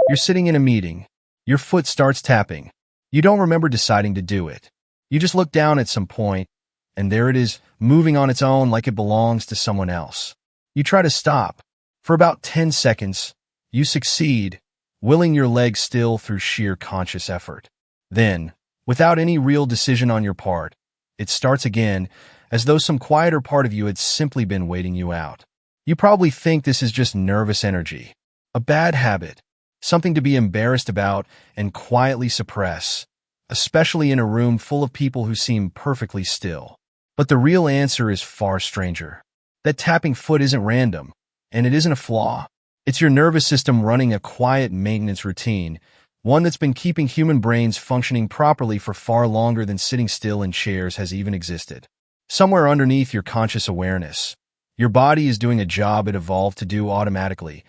You're sitting in a meeting. Your foot starts tapping. You don't remember deciding to do it. You just look down at some point, and there it is, moving on its own like it belongs to someone else. You try to stop. For about 10 seconds, you succeed, willing your leg still through sheer conscious effort. Then, without any real decision on your part, it starts again, as though some quieter part of you had simply been waiting you out. You probably think this is just nervous energy, a bad habit, something to be embarrassed about and quietly suppress, especially in a room full of people who seem perfectly still. But the real answer is far stranger. That tapping foot isn't random, and it isn't a flaw. It's your nervous system running a quiet maintenance routine, one that's been keeping human brains functioning properly for far longer than sitting still in chairs has even existed. Somewhere underneath your conscious awareness, your body is doing a job it evolved to do automatically,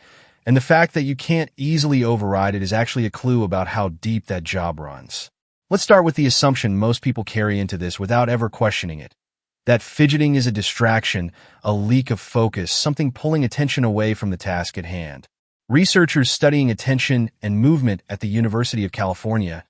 and the fact that you can't easily override it is actually a clue about how deep that job runs. Let's start with the assumption most people carry into this without ever questioning it. That fidgeting is a distraction, a leak of focus, something pulling attention away from the task at hand. Researchers studying attention and movement at the University of California,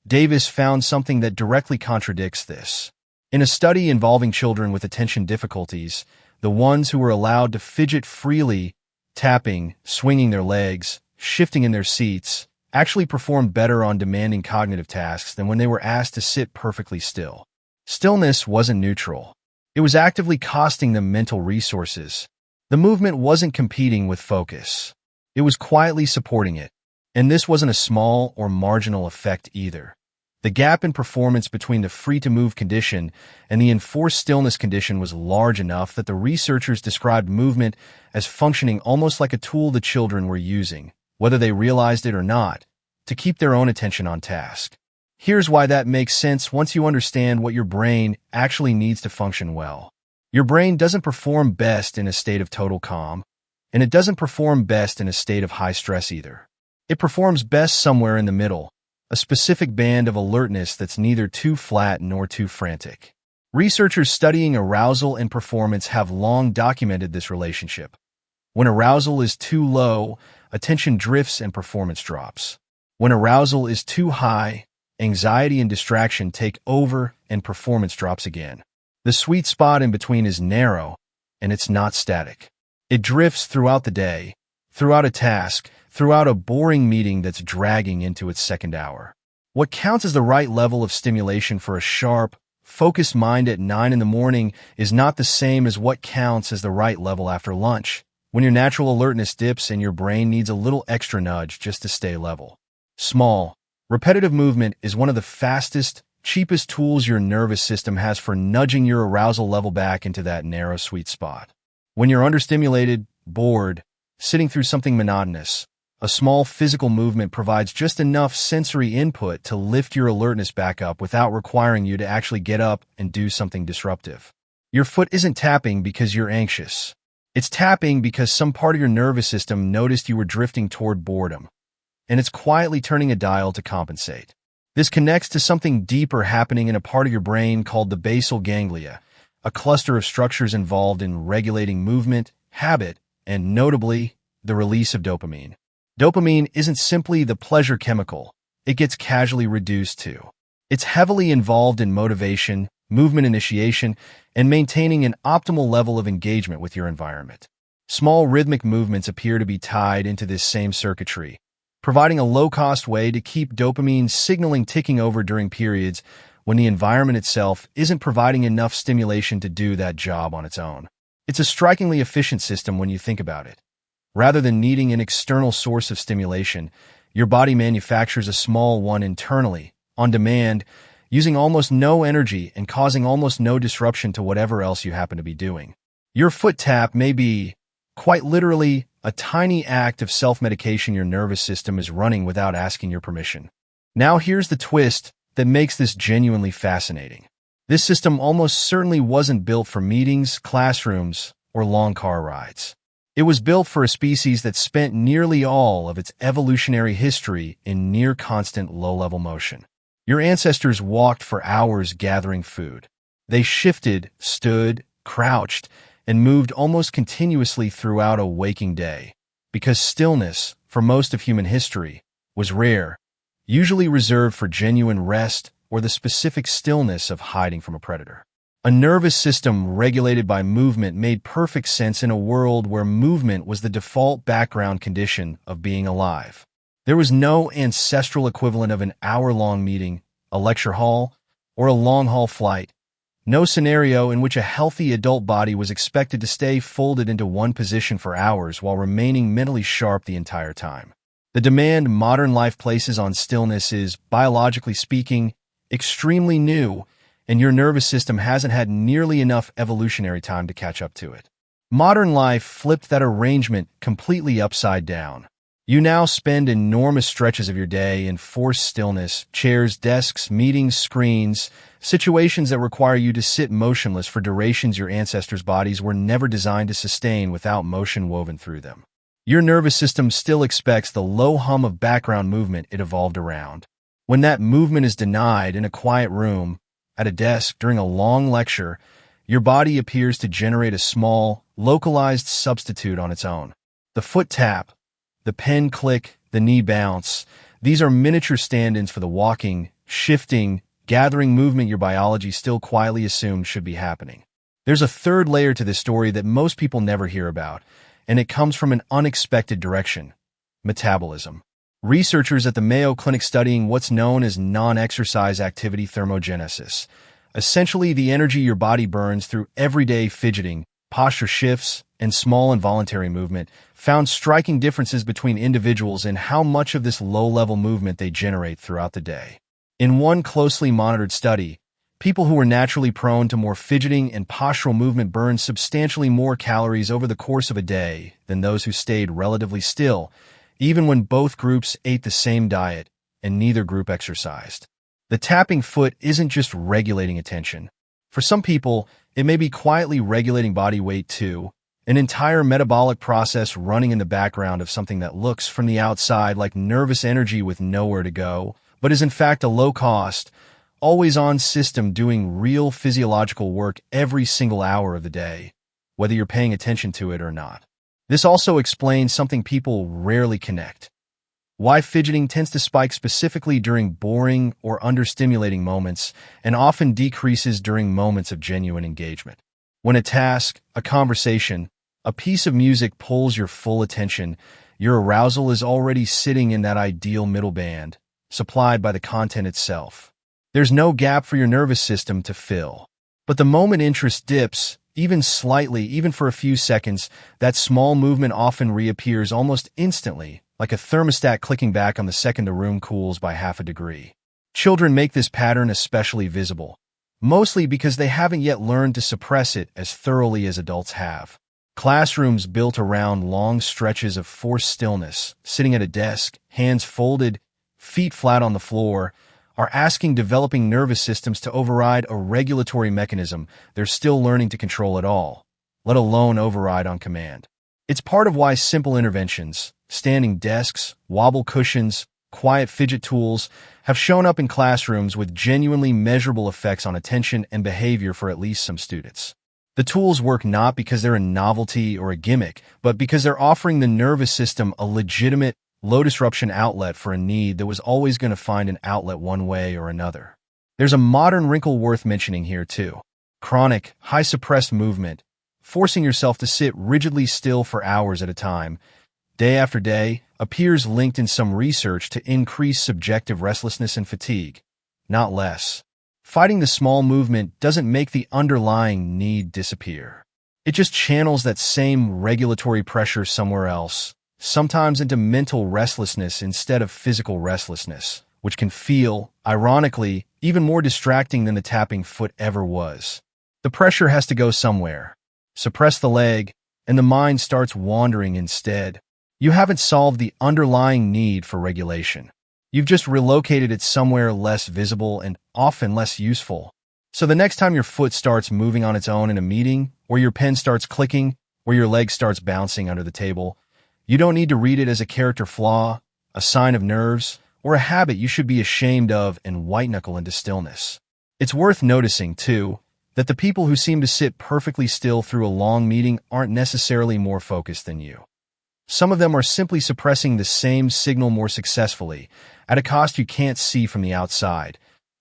Davis found something that directly contradicts this. In a study involving children with attention difficulties, the ones who were allowed to fidget freely, tapping, swinging their legs, shifting in their seats, actually performed better on demanding cognitive tasks than when they were asked to sit perfectly still. Stillness wasn't neutral. It was actively costing them mental resources. The movement wasn't competing with focus. It was quietly supporting it. And this wasn't a small or marginal effect either. The gap in performance between the free-to-move condition and the enforced stillness condition was large enough that the researchers described movement as functioning almost like a tool the children were using, whether they realized it or not, to keep their own attention on task. Here's why that makes sense once you understand what your brain actually needs to function well. Your brain doesn't perform best in a state of total calm, and it doesn't perform best in a state of high stress either. It performs best somewhere in the middle, a specific band of alertness that's neither too flat nor too frantic. Researchers studying arousal and performance have long documented this relationship. When arousal is too low, attention drifts and performance drops. When arousal is too high, anxiety and distraction take over and performance drops again. The sweet spot in between is narrow, and it's not static. It drifts throughout the day, throughout a task, throughout a boring meeting that's dragging into its second hour. What counts as the right level of stimulation for a sharp, focused mind at 9 in the morning is not the same as what counts as the right level after lunch, when your natural alertness dips and your brain needs a little extra nudge just to stay level. Small, repetitive movement is one of the fastest, cheapest tools your nervous system has for nudging your arousal level back into that narrow sweet spot. When you're understimulated, bored, sitting through something monotonous, a small physical movement provides just enough sensory input to lift your alertness back up without requiring you to actually get up and do something disruptive. Your foot isn't tapping because you're anxious. It's tapping because some part of your nervous system noticed you were drifting toward boredom, and it's quietly turning a dial to compensate. This connects to something deeper happening in a part of your brain called the basal ganglia, a cluster of structures involved in regulating movement, habit, and notably, the release of dopamine. Dopamine isn't simply the pleasure chemical it gets casually reduced to. It's heavily involved in motivation, movement initiation, and maintaining an optimal level of engagement with your environment. Small rhythmic movements appear to be tied into this same circuitry, providing a low-cost way to keep dopamine signaling ticking over during periods when the environment itself isn't providing enough stimulation to do that job on its own. It's a strikingly efficient system when you think about it. Rather than needing an external source of stimulation, your body manufactures a small one internally, on demand, using almost no energy and causing almost no disruption to whatever else you happen to be doing. Your foot tap may be, quite literally, a tiny act of self-medication your nervous system is running without asking your permission. Now here's the twist that makes this genuinely fascinating. This system almost certainly wasn't built for meetings, classrooms, or long car rides. It was built for a species that spent nearly all of its evolutionary history in near-constant low-level motion. Your ancestors walked for hours gathering food. They shifted, stood, crouched, and moved almost continuously throughout a waking day, because stillness, for most of human history, was rare, usually reserved for genuine rest or the specific stillness of hiding from a predator. A nervous system regulated by movement made perfect sense in a world where movement was the default background condition of being alive. There was no ancestral equivalent of an hour-long meeting, a lecture hall, or a long-haul flight. No scenario in which a healthy adult body was expected to stay folded into one position for hours while remaining mentally sharp the entire time. The demand modern life places on stillness is, biologically speaking, extremely new, and your nervous system hasn't had nearly enough evolutionary time to catch up to it. Modern life flipped that arrangement completely upside down. You now spend enormous stretches of your day in forced stillness, chairs, desks, meetings, screens, situations that require you to sit motionless for durations your ancestors' bodies were never designed to sustain without motion woven through them. Your nervous system still expects the low hum of background movement it evolved around. When that movement is denied in a quiet room, at a desk, during a long lecture, your body appears to generate a small, localized substitute on its own. The foot tap, the pen click, the knee bounce, these are miniature stand-ins for the walking, shifting, gathering movement your biology still quietly assumes should be happening. There's a third layer to this story that most people never hear about, and it comes from an unexpected direction: metabolism. Researchers at the Mayo Clinic studying what's known as non-exercise activity thermogenesis, essentially the energy your body burns through everyday fidgeting, posture shifts, and small involuntary movement, found striking differences between individuals in how much of this low-level movement they generate throughout the day. In one closely monitored study, people who were naturally prone to more fidgeting and postural movement burned substantially more calories over the course of a day than those who stayed relatively still, even when both groups ate the same diet and neither group exercised. The tapping foot isn't just regulating attention. For some people, it may be quietly regulating body weight too, an entire metabolic process running in the background of something that looks from the outside like nervous energy with nowhere to go, but is in fact a low-cost, always-on system doing real physiological work every single hour of the day, whether you're paying attention to it or not. This also explains something people rarely connect: why fidgeting tends to spike specifically during boring or understimulating moments and often decreases during moments of genuine engagement. When a task, a conversation, a piece of music pulls your full attention, your arousal is already sitting in that ideal middle band, supplied by the content itself. There's no gap for your nervous system to fill. But the moment interest dips, even slightly, even for a few seconds, that small movement often reappears almost instantly, like a thermostat clicking back on the second the room cools by half a degree. Children make this pattern especially visible, mostly because they haven't yet learned to suppress it as thoroughly as adults have. Classrooms built around long stretches of forced stillness, sitting at a desk, hands folded, feet flat on the floor, are asking developing nervous systems to override a regulatory mechanism they're still learning to control at all, let alone override on command. It's part of why simple interventions, standing desks, wobble cushions, quiet fidget tools, have shown up in classrooms with genuinely measurable effects on attention and behavior for at least some students. The tools work not because they're a novelty or a gimmick, but because they're offering the nervous system a legitimate, low-disruption outlet for a need that was always going to find an outlet one way or another. There's a modern wrinkle worth mentioning here, too: chronic, high-suppressed movement, forcing yourself to sit rigidly still for hours at a time, day after day, appears linked in some research to increase subjective restlessness and fatigue, not less. Fighting the small movement doesn't make the underlying need disappear. It just channels that same regulatory pressure somewhere else, sometimes into mental restlessness instead of physical restlessness, which can feel, ironically, even more distracting than the tapping foot ever was. The pressure has to go somewhere. Suppress the leg, and the mind starts wandering instead. You haven't solved the underlying need for regulation. You've just relocated it somewhere less visible and often less useful. So the next time your foot starts moving on its own in a meeting, or your pen starts clicking, or your leg starts bouncing under the table, you don't need to read it as a character flaw, a sign of nerves, or a habit you should be ashamed of and white-knuckle into stillness. It's worth noticing, too, that the people who seem to sit perfectly still through a long meeting aren't necessarily more focused than you. Some of them are simply suppressing the same signal more successfully, at a cost you can't see from the outside,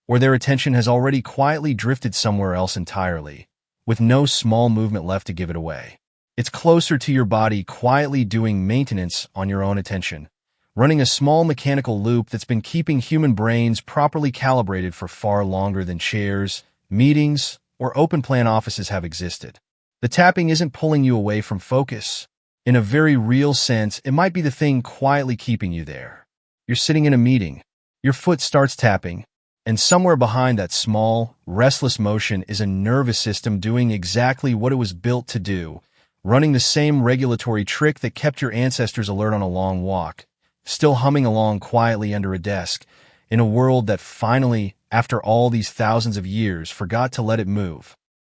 or their attention has already quietly drifted somewhere else entirely, with no small movement left to give it away. It's closer to your body quietly doing maintenance on your own attention, running a small mechanical loop that's been keeping human brains properly calibrated for far longer than chairs, meetings, or open-plan offices have existed. The tapping isn't pulling you away from focus. In a very real sense, it might be the thing quietly keeping you there. You're sitting in a meeting. Your foot starts tapping, and somewhere behind that small, restless motion is a nervous system doing exactly what it was built to do, running the same regulatory trick that kept your ancestors alert on a long walk, still humming along quietly under a desk, in a world that finally, after all these thousands of years, forgot to let it move.